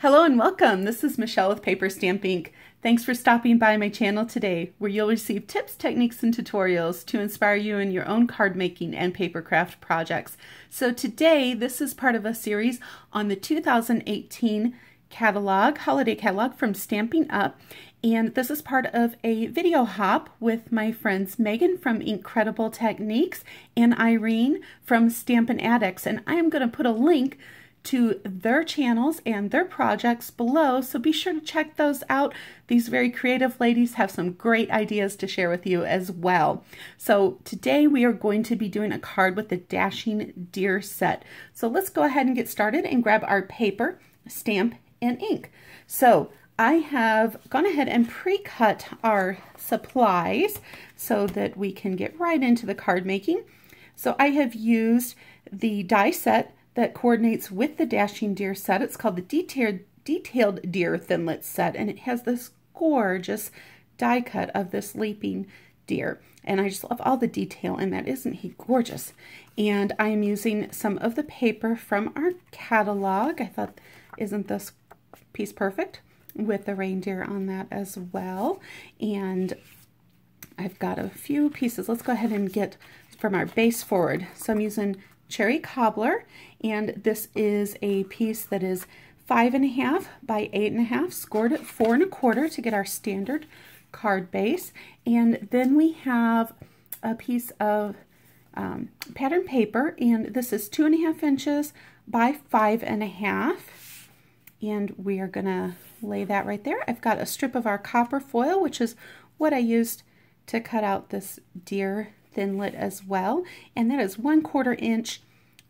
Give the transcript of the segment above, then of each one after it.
Hello and welcome. This is Michelle with Paperstampink. Thanks for stopping by my channel today, where you'll receive tips, techniques, and tutorials to inspire you in your own card making and paper craft projects. So today, this is part of a series on the 2018 catalog, holiday catalog from Stampin' Up. And this is part of a video hop with my friends Megan from Incredible Techniques and Irene from Stampin' Addicts. And I am going to put a link to their channels and their projects below, so be sure to check those out. These very creative ladies have some great ideas to share with you as well. So today we are going to be doing a card with the Dashing Deer set. So let's go ahead and get started and grab our paper, stamp, and ink. So I have gone ahead and pre-cut our supplies so that we can get right into the card making. So I have used the die set that coordinates with the Dashing Deer set. It's called the Detailed Deer Thinlet set, and it has this gorgeous die cut of this leaping deer. And I just love all the detail in that. Isn't he gorgeous? And I am using some of the paper from our catalog. I thought, isn't this piece perfect? With the reindeer on that as well. And I've got a few pieces. Let's go ahead and get from our base forward. So I'm using Cherry Cobbler, and this is a piece that is 5.5 by 8.5, scored at 4 1/4 to get our standard card base. And then we have a piece of pattern paper, and this is 2.5 inches by 5.5, and we are gonna lay that right there. I've got a strip of our copper foil, which is what I used to cut out this deer thinlet as well, and that is 1/4 inch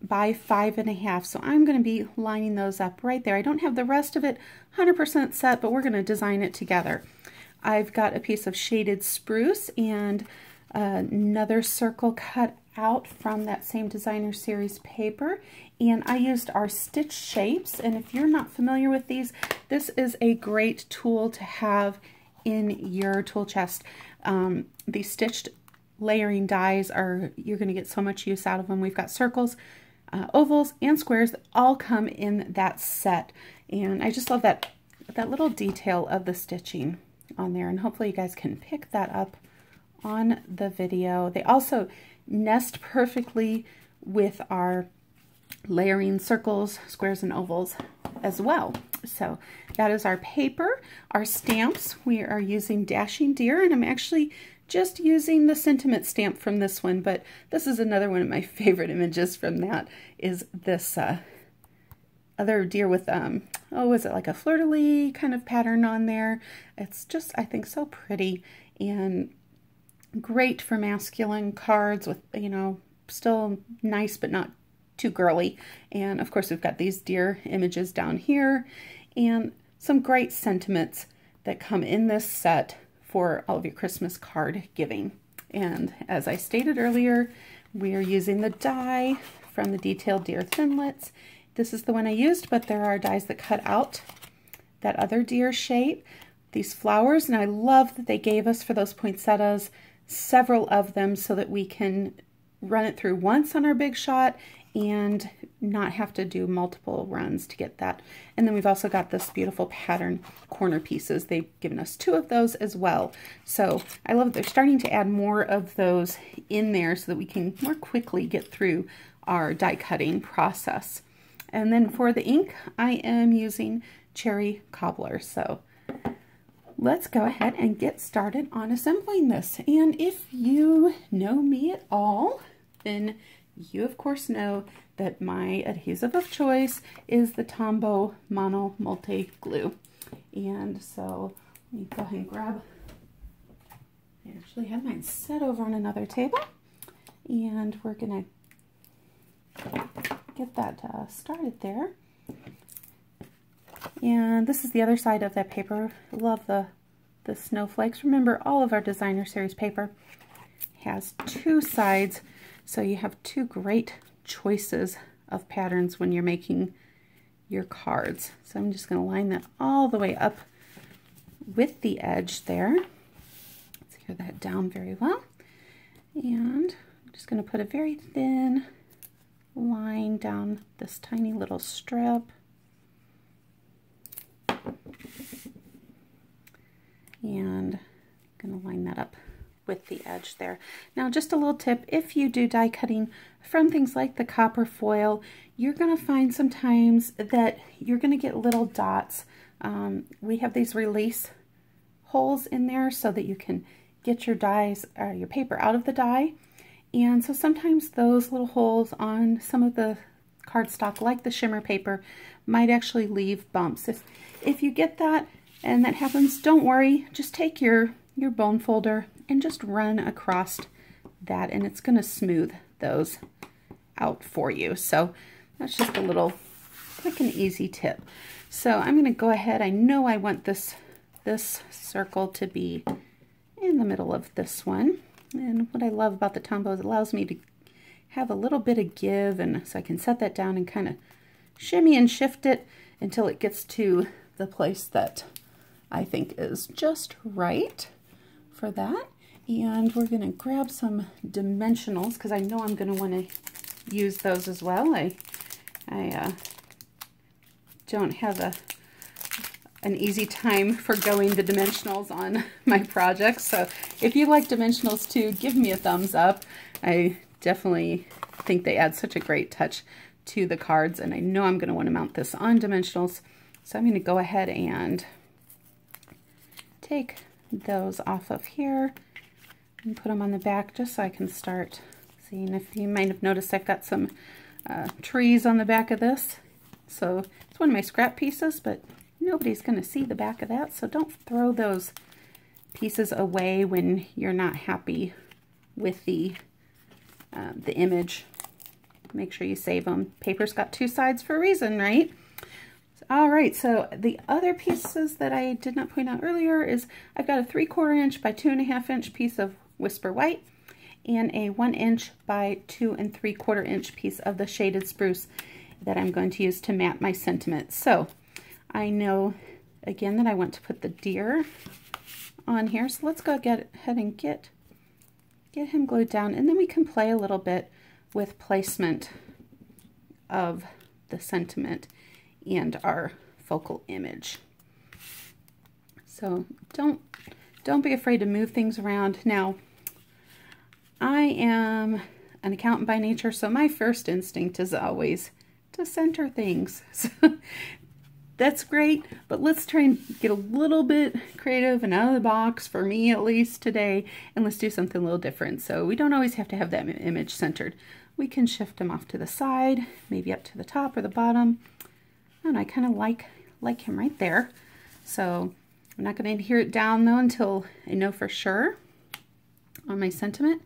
by 5.5. So I'm going to be lining those up right there. I don't have the rest of it 100% set, but we're going to design it together. I've got a piece of shaded spruce and another circle cut out from that same designer series paper, and I used our stitch shapes. And if you're not familiar with these, this is a great tool to have in your tool chest. These stitched layering dies you're going to get so much use out of them. We've got circles, ovals, and squares that all come in that set, and I just love that little detail of the stitching on there, and hopefully you guys can pick that up on the video. They also nest perfectly with our layering circles, squares, and ovals as well. So that is our paper. Our stamps, we are using Dashing Deer, and I'm actually just using the sentiment stamp from this one, but this is another one of my favorite images from that, is this other deer with, is it like a fleur-de-lis kind of pattern on there? It's just, I think, so pretty and great for masculine cards with, you know, still nice but not too girly. And of course we've got these deer images down here and some great sentiments that come in this set for all of your Christmas card giving. And as I stated earlier, we are using the die from the Detailed Deer Thinlets. This is the one I used, but there are dies that cut out that other deer shape. These flowers, and I love that they gave us for those poinsettias several of them so that we can run it through once on our big shot and not have to do multiple runs to get that. And then we've also got this beautiful pattern corner pieces. They've given us 2 of those as well. So I love that they're starting to add more of those in there so that we can more quickly get through our die cutting process. And then for the ink, I am using Cherry Cobbler. So let's go ahead and get started on assembling this. And if you know me at all, then you of course know that my adhesive of choice is the Tombow Mono Multi Glue. And so let me go ahead and grab, I actually had mine set over on another table, and we're gonna get that started there. And this is the other side of that paper. I love the snowflakes. Remember, all of our designer series paper has 2 sides, so you have 2 great choices of patterns when you're making your cards. So I'm just going to line that all the way up with the edge there. Secure that down very well. And I'm just going to put a very thin line down this tiny little strip. with the edge there. Now just a little tip, if you do die cutting from things like the copper foil, you're going to find sometimes that you're going to get little dots. We have these release holes in there so that you can get your dies or your paper out of the die. And so sometimes those little holes on some of the cardstock, like the shimmer paper, might actually leave bumps. If you get that and that happens, don't worry. Just take your bone folder and just run across that, and it's going to smooth those out for you. So that's just a little quick and easy tip. So I'm going to go ahead. I know I want this circle to be in the middle of this one. And what I love about the Tombow is it allows me to have a little bit of give, and so I can set that down and kind of shimmy and shift it until it gets to the place that I think is just right for that. And we're going to grab some dimensionals because I know I'm going to want to use those as well. I don't have an easy time forgoing the dimensionals on my projects. So if you like dimensionals too, give me a thumbs up. I definitely think they add such a great touch to the cards, and I know I'm going to want to mount this on dimensionals. So I'm going to go ahead and take those off of here and put them on the back just so I can start seeing. If you might have noticed, I've got some trees on the back of this. So it's one of my scrap pieces, but nobody's going to see the back of that, so don't throw those pieces away when you're not happy with the image. Make sure you save them. Paper's got two sides for a reason, right? All right, so the other pieces that I did not point out earlier is I've got a 3/4 inch by 2.5 inch piece of Whisper White and a 1 inch by 2 3/4 inch piece of the Shaded Spruce that I'm going to use to map my sentiment. So I know, again, that I want to put the deer on here. So let's go ahead and get him glued down, and then we can play a little bit with placement of the sentiment and our focal image. So don't be afraid to move things around. Now, I am an accountant by nature, so my first instinct is always to center things. So that's great, but let's try and get a little bit creative and out of the box, for me at least today, and let's do something a little different. So we don't always have to have that image centered. We can shift them off to the side, maybe up to the top or the bottom. And I kind of like him right there. So I'm not going to adhere it down though until I know for sure on my sentiment.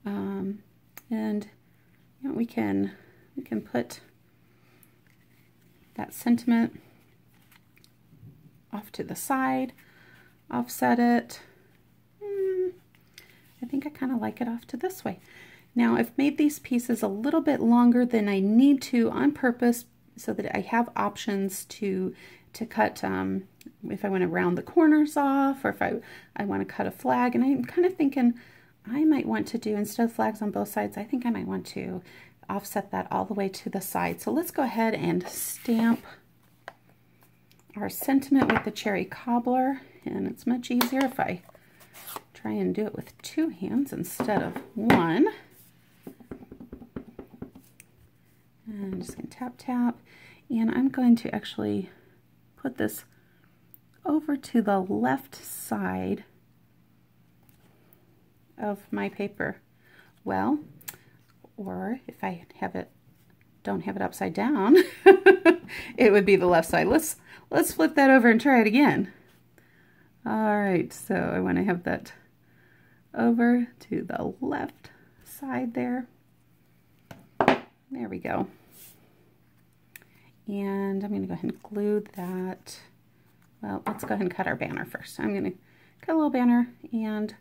And you know, we can put that sentiment off to the side, offset it. I think I kind of like it off to this way. Now I've made these pieces a little bit longer than I need to on purpose so that I have options to cut if I want to round the corners off, or if I want to cut a flag. And I'm kind of thinking I might want to do, instead of flags on both sides, I think I might want to offset that all the way to the side. So let's go ahead and stamp our sentiment with the cherry cobbler, and it's much easier if I try and do it with two hands instead of one. And I'm just going to tap tap, and I'm going to actually put this over to the left side of my paper. Well, or if I don't have it upside down, it would be the left side. Let's flip that over and try it again. All right, so I want to have that over to the left side there. There we go. And I'm going to go ahead and glue that. Well, let's go ahead and cut our banner first. I'm going to cut a little banner, and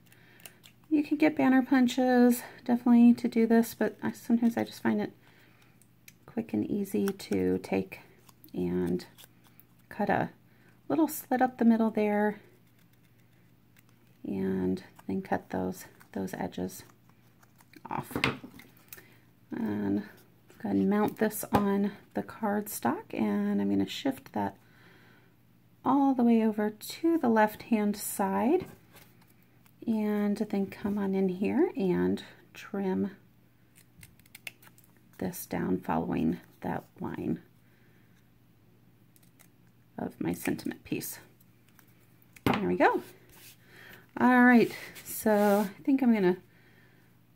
you can get banner punches definitely to do this, but sometimes I just find it quick and easy to take and cut a little slit up the middle there, and then cut those edges off. And go ahead and mount this on the cardstock, and I'm going to shift that all the way over to the left hand side, And then come on in here and trim this down following that line of my sentiment piece. There we go. All right, so I think I'm gonna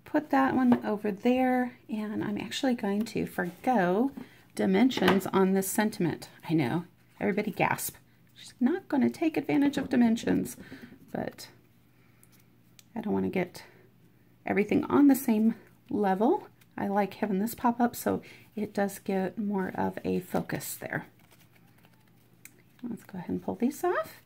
put that one over there, and I'm actually going to forgo dimensions on this sentiment. I know, everybody gasp. She's not going to take advantage of dimensions, but I don't want to get everything on the same level. I like having this pop up so it does get more of a focus there. Let's go ahead and pull these off.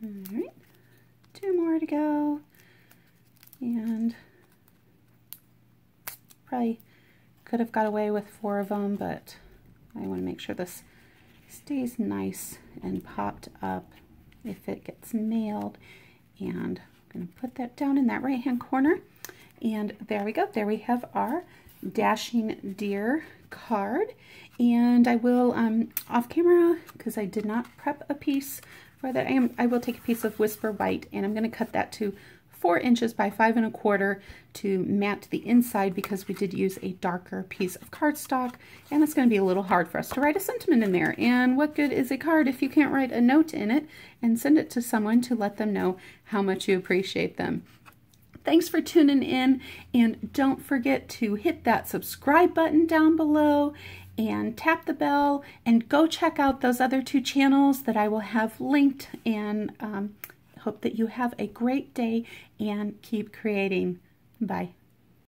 All right, 2 more to go, and probably could have got away with 4 of them, but I want to make sure this stays nice and popped up if it gets nailed. And I'm going to put that down in that right hand corner, and there we go. There we have our Dashing Deer card. And I will off camera, because I did not prep a piece for that, I will take a piece of Whisper White, and I'm going to cut that to 4 inches by 5 1/4 to mat the inside, because we did use a darker piece of cardstock, and it's going to be a little hard for us to write a sentiment in there. And what good is a card if you can't write a note in it and send it to someone to let them know how much you appreciate them? Thanks for tuning in, and don't forget to hit that subscribe button down below and tap the bell, and go check out those other 2 channels that I will have linked. And hope that you have a great day and keep creating. Bye.